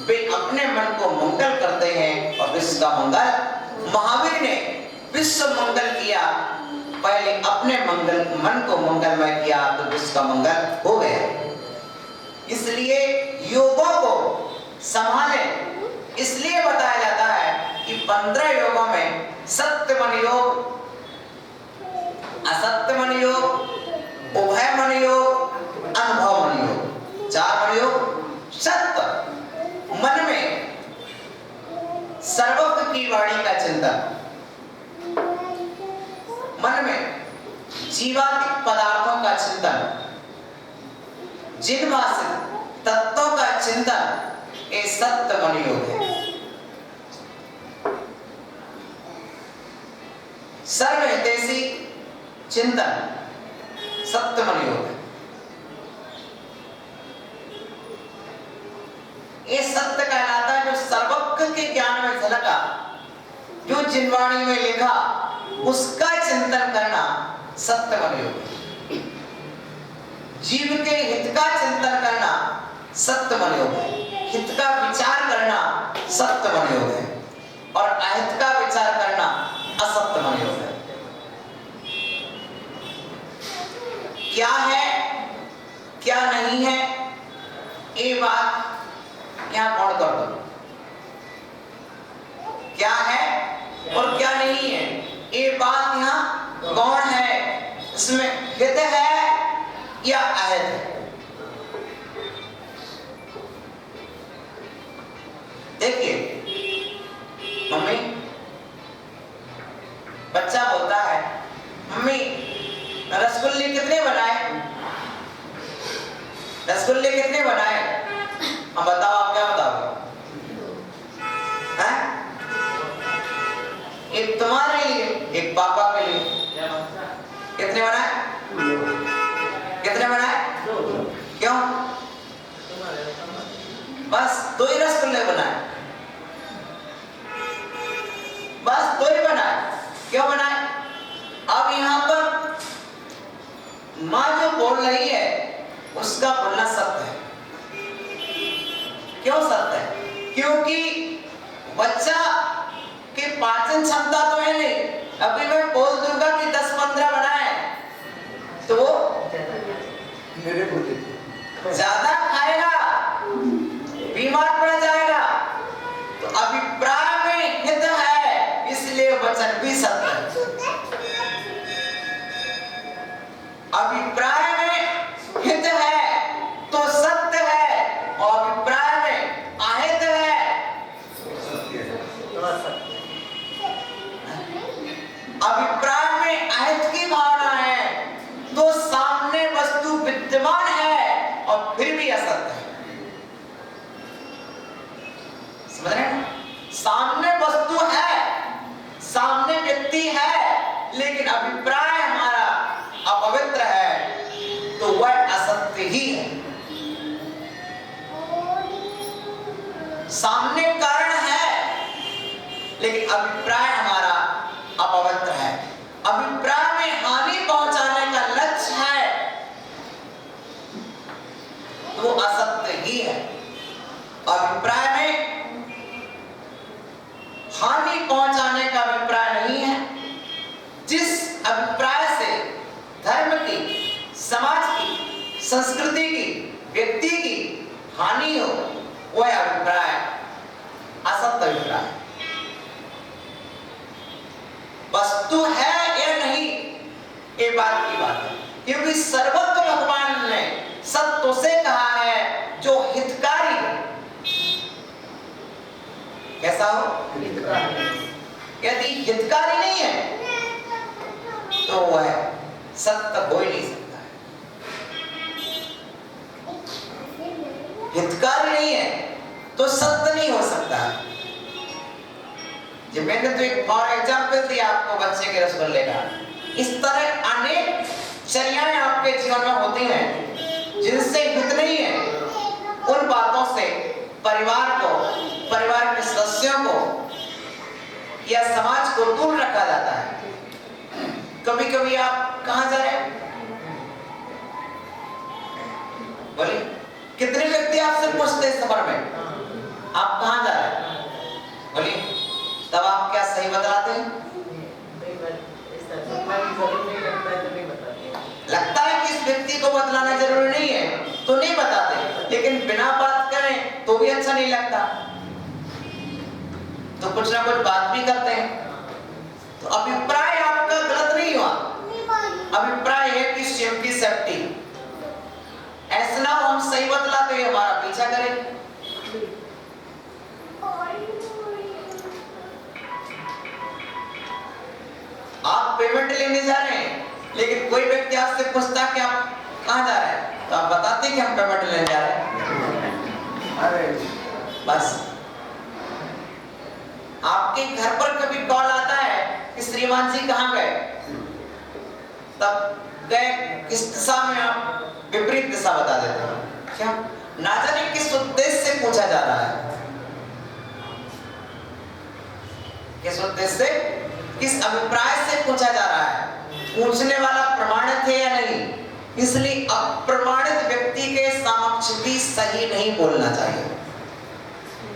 वे अपने मन को मंगल करते हैं और विश्व का मंगल। महावीर ने विश्व मंगल किया, पहले अपने मन को मंगलमय किया तो विश्व का मंगल हो गया। इसलिए योगों को संभालें। इसलिए बताया जाता है कि 15 योगों में सत्य मन योग, असत्य मन योग, उभय मन योग, अनुभव मन योग, 4 मन योग। सत्य मन में सर्वज्ञ की वाणी का चिंतन, मन में जीवात्मिक पदार्थों का चिंतन, जिनवासिक तत्वों का चिंतन, ये सत्य मन योग है। सर्वहितैषी चिंतन सत्य मन योग है। ये सत्य कहलाता है जो सर्वज्ञ के ज्ञान में झलका, जो जिनवाणी में लिखा, उसका चिंतन करना सत्य मन योग है। जीव के हित का चिंतन करना सत्य मन योग है। हित का विचार करना सत्य मन योग है और अहित का विचार करना असत्य मन योग है। क्या है क्या नहीं है ये बात यहां कौन कर दो। क्या है और क्या नहीं है ये बात यहां कौन है, इसमें हित है या अहित है। देखिए मम्मी, बच्चा बोलता है मम्मी रसगुल्ले कितने बनाए, रसगुल्ले कितने बनाए। अब बताओ, आप क्या बताओगे? हैं? एक तुम्हारे लिए, एक पापा के लिए। कितने बनाए? कितने बनाए? क्यों? बस 2 ही रसगुल्ले बनाए, बस 2 ही बनाए। क्यों बनाए? अब यहां पर मां जो बोल रही है उसका बोलना सत्य है। क्यों सत्य है? क्योंकि बच्चा की पाचन क्षमता तो है नहीं। अभी मैं बोल दूंगा कि 10-15 बनाए तो ज्यादा खाएगा, बीमार पड़ जाएगा। तो अभिप्राय में हित है, इसलिए वचन भी सत्य है। अभिप्राय में हित है तो सत्य है और अभिप्राय में अहित है। अभिप्राय में अहित की भावना है तो सामने वस्तु विद्यमान है और फिर भी असत्य है। समझ रहे हैं? सामने वस्तु है, सामने व्यक्ति है, लेकिन अभिप्राय हमारा अपवित्र है तो वह असत्य ही है। सामने कारण है लेकिन अभिप्राय हमारा अपवित्र है। अभिप्राय में हानि पहुंचाने का लक्ष्य है तो असत्य ही है। अभिप्राय में हानि पहुंचाने का अभिप्राय नहीं है। जिस अभिप्राय से धर्म की, समाज की, संस्कृति की, व्यक्ति की हानि हो वह अभिप्राय असत्य अभिप्राय। वस्तु है या नहीं ये बात की बात है, क्योंकि सर्वज्ञ भगवान ने सत्य से कहा है जो हितकारी हो। कैसा हो? हितकारी। यदि हितकारी नहीं है तो वह सत्य हो ही नहीं सकता है। हितकारी नहीं है तो सत्य नहीं हो सकता है। जब मैंने तो एक और एग्जाम्पल दिया आपको बच्चे के रसगुल्ले का, इस तरह अनेक चर्याएं आपके जीवन में होती हैं जिनसे हित नहीं है। उन बातों से परिवार को, परिवार के सदस्यों को या समाज को दूर रखा जाता है। कभी कभी आप कहां जा रहे हैं? बोलिए, कितने व्यक्ति आपसे पूछते हैं सफर में बतलाते हैं? लगता है कि इस व्यक्ति को बतलाना जरूरी नहीं है तो नहीं बताते, लेकिन बिना बात करें तो भी अच्छा नहीं लगता, तो कुछ ना कुछ बात भी करते हैं। तो अभिप्राय आपका गलत नहीं हुआ, अभिप्राय है कि स्वयं की सेफ्टी, ऐसा ना हम सही बतलाते हुए हमारा पीछा करें। आप पेमेंट लेने जा रहे हैं, लेकिन कोई व्यक्ति आपसे पूछता कि आप कहाँ जा रहे हैं, तो आप बताते कि हम पेमेंट लेने जा रहे हैं। अरे बस आपके घर पर कभी कॉल आता है कि श्रीमान जी कहाँ गए, तब गए किस दिशा में, आप विपरीत दिशा बता देते हैं। क्या ना जाने किस उद्देश्य से पूछा जा रहा है, किस उद्देश्य से, किस अभिप्राय से पूछा जा रहा है, पूछने वाला प्रमाणित है या नहीं। इसलिए अप्रमाणित व्यक्ति के समक्ष भी सही नहीं बोलना चाहिए।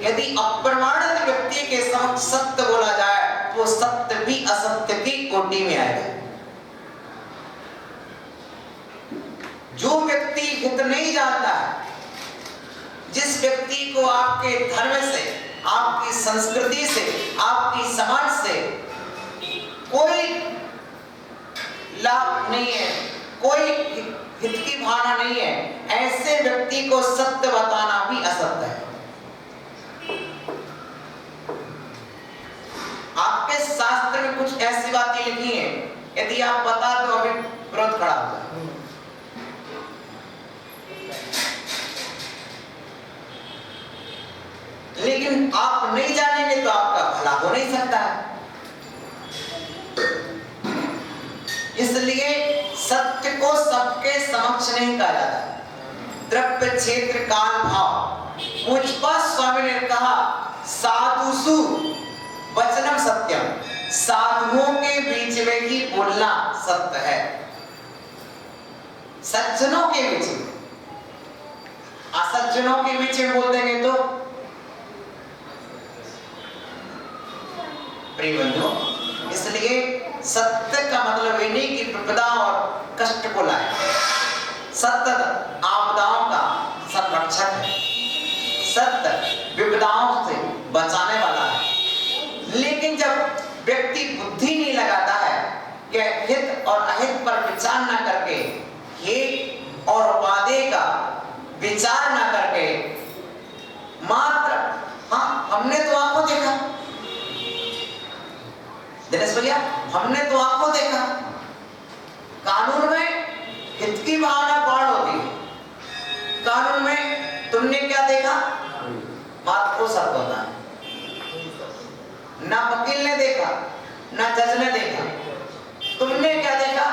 यदि अप्रमाणित व्यक्ति के समक्ष सत्य बोला जाए तो सत्य भी असत्य की कोटि में आएगा। जो व्यक्ति हित नहीं जानता है, जिस व्यक्ति को आपके धर्म से, आपकी संस्कृति से, आपकी समाज से कोई लाभ नहीं है, कोई हित की भावना नहीं है, ऐसे व्यक्ति को सत्य बताना भी असत्य है। आपके शास्त्र में कुछ ऐसी बातें लिखी हैं, यदि आप बता दो अभी विरोध खड़ा होगा। लेकिन आप नहीं जानेंगे तो आपका भला हो नहीं सकता है। इसलिए सत्य को सबके समक्ष नहीं कहा जाता। द्रव्य क्षेत्र काल भाव, पूज्यपाद स्वामी ने कहा साधुसु वचनम सत्यम, साधुओं के बीच में ही बोलना सत्य है, सज्जनों के बीच में। असज्जनों के बीच में बोल देंगे तो प्रिय बंधुओं, इसलिए सत्य का मतलब ये नहीं कि विपदा और कष्ट को लाए, सत्य आपदाओं का संरक्षक है, सत्य विपदाओं से बचाने वाला है। लेकिन जब व्यक्ति बुद्धि नहीं लगाता है कि हित और अहित पर विचार ना करके, हित और उपादेय का विचार ना करके, मात्र हाँ हमने तो आंखों देखा, दिनेश भैया हमने तो आंखों देखा, कानून में हित की भावना बाढ़ होती है, कानून में तुमने क्या देखा, मात्र को सत्य होता है। ना वकील ने देखा, ना जज ने देखा, तुमने क्या देखा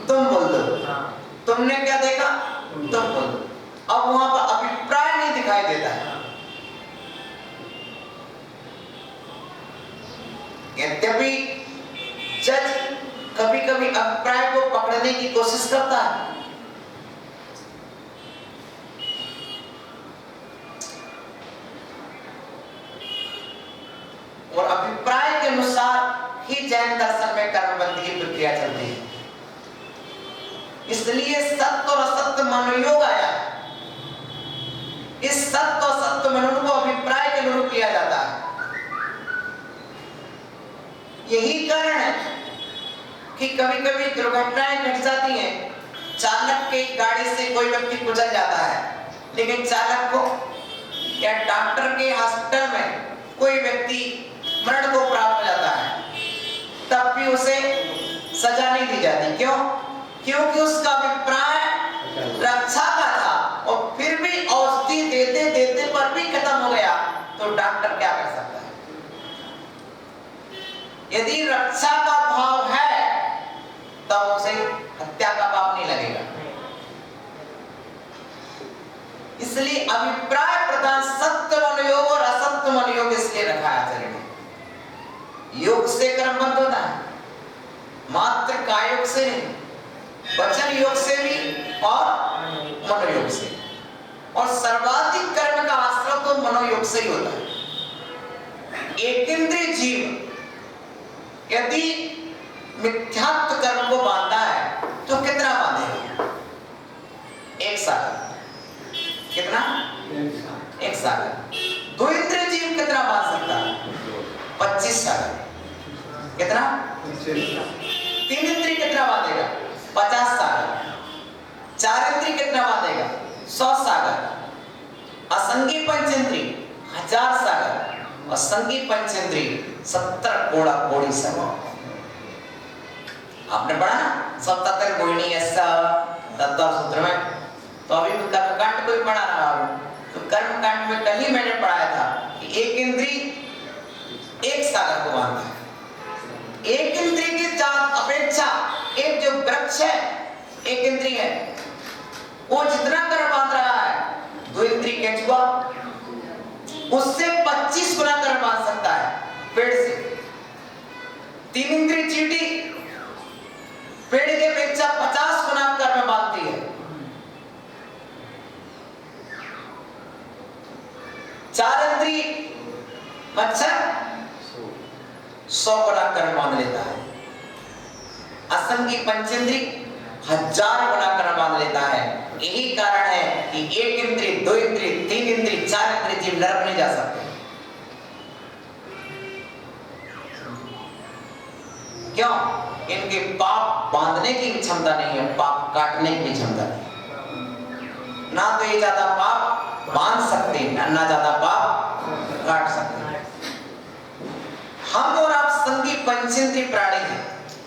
तुम बोल दो, तुमने क्या देखा तुम बोल दो। अब वहां पर अभिप्राय नहीं दिखाई देता है। यद्यपि जज कभी कभी अभिप्राय को पकड़ने की कोशिश करता है, और अभिप्राय के अनुसार ही जैन दर्शन में कर्मबंधी की प्रक्रिया चलती है। इसलिए सत्य और असत्य मनोयोग आया। इस सत्य और सत्य मनोयोग को अभिप्राय के अनुरूप लिया जाता है। यही कारण है कि कभी कभी दुर्घटनाएं घट जाती हैं। चालक की गाड़ी से कोई व्यक्ति गुजर जाता है, लेकिन चालक को या डॉक्टर के हॉस्पिटल में कोई व्यक्ति मरण को प्राप्त हो जाता है, तब भी उसे सजा नहीं दी जाती। क्यों? क्योंकि उसका अभिप्राय रक्षा का था, और फिर भी औषधि देते देते पर भी खत्म हो गया, तो डॉक्टर क्या कर सकता है? यदि रक्षा का भाव है तब उसे हत्या का पाप नहीं लगेगा। इसलिए अभिप्राय प्रधान सत्य मनोयोग और असत्य मनोयोग इसलिए रखा है आचार्य ने। योग से कर्म बंद होता है, मात्र कायोग से नहीं, वचन योग से भी और मनोयोग से। और सर्वाधिक कर्म का आश्रय तो मनोयोग से ही होता है। एक इंद्रिय जीव यदि मिथ्यात्व कर्म को बांधता है तो कितना बांधेगा? 1 सागर। कितना? 1 सागर। 2 इंद्रिय जीव कितना बांध सकता है? 25 सागर। कितना? 3 इंद्रिय कितना बांधेगा? 50 सागर। 4 इंद्रिय कितना बांधेगा? 100 सागर। असंगी पंचेंद्रिय 1000 सागर और संगी पंचेंद्रिय 70 कोड़ा कोड़ी सागर। आपने पढ़ा ना 77 कोहिनी ऐसा तत्व सूत्र में। तो अभी कर्मकांड को ही पढ़ा रहा हूं। तो कर्मकांड में कल ही मैंने पढ़ाया था कि 1 इंद्रिय 1 सागर को बांधता है। 1 इंद्रिय की अपेक्षा एक जो वृक्ष है 1 इंद्रिय है वो जितना कर्म बांध रहा है 2 इंद्रिय केंचुआ उससे 25 गुना कर्म बांध सकता है पेड़ से। 3 इंद्रिय चींटी पेड़ के अपेक्षा 50 गुना कर्म बांधती है। 4 इंद्रिय मच्छर 100 गुना कर्म बांध लेता है। असंगी पंचेंद्रिय 1000 गुना कर्म बांध लेता है। यही कारण है कि 1 इंद्रिय 2 इंद्रिय 3 इंद्रिय 4 इंद्रिय जीव नरक नहीं जा सकते। क्यों? इनके पाप बांधने की क्षमता नहीं है, पाप काटने की क्षमता नहीं। ना तो ये ज्यादा पाप बांध सकते ना ज्यादा पाप काट सकते। हम और आप संगी पंचेंद्रिय प्राणी हैं।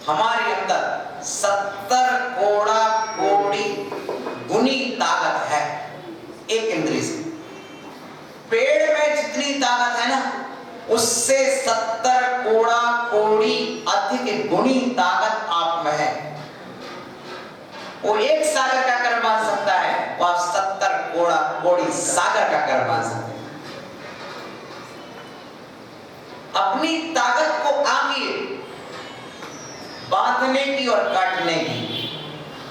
हमारे अंदर 70 कोड़ा कोड़ी गुनी ताकत है 1 इंद्रिय से। पेड़ में जितनी ताकत है ना उससे 70 कोड़ा कोड़ी अधिक गुणी ताकत आप में है। वो 1 सागर का कर्म बांध सकता है, वो आप 70 कोड़ा कोड़ी सागर का कर्म बांध सकते हैं। अपनी ताकत को आगे बांधने की और काटने की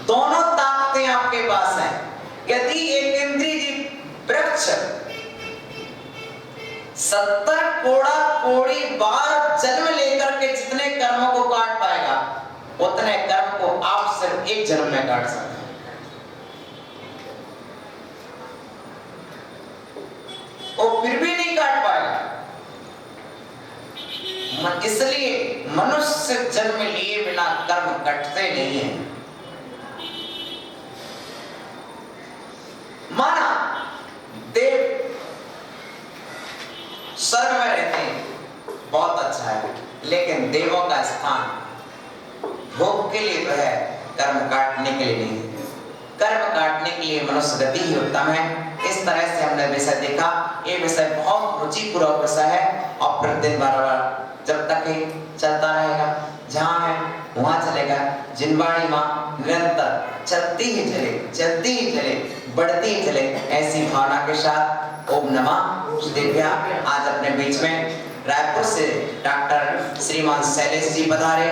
दोनों ताकतें आपके पास हैं। यदि 1 इंद्रिय वृक्ष 70 कोड़ा कोड़ी बार जन्म लेकर के जितने कर्मों को काट पाएगा उतने कर्म को आप सिर्फ 1 जन्म में काट सकते हैं। वो फिर भी नहीं काट पाएगा। इसलिए मनुष्य जन्म लिए बिना कर्म कटते नहीं है। माना देव स्वर्ग में रहते हैं, बहुत अच्छा है, लेकिन देवों का स्थान भोग के लिए तो है, कर्म काटने के लिए नहीं। कर्म काटने के लिए मनुष्य गति ही उत्तम है। इस तरह से हमने विषय देखा। ये विषय बहुत रुचिपूर्वक विषय है और प्रतिदिन बार-बार जब तक ही चलता रहेगा, जहां है वहां चलेगा। जिनवाणी मां निरंतर चलती ही चले, बढ़ती ही चले, ऐसी भावना के साथ ओम नमः दिव्या। आज अपने बीच में रायपुर से डॉक्टर श्रीमान शैलेश जी पधारे।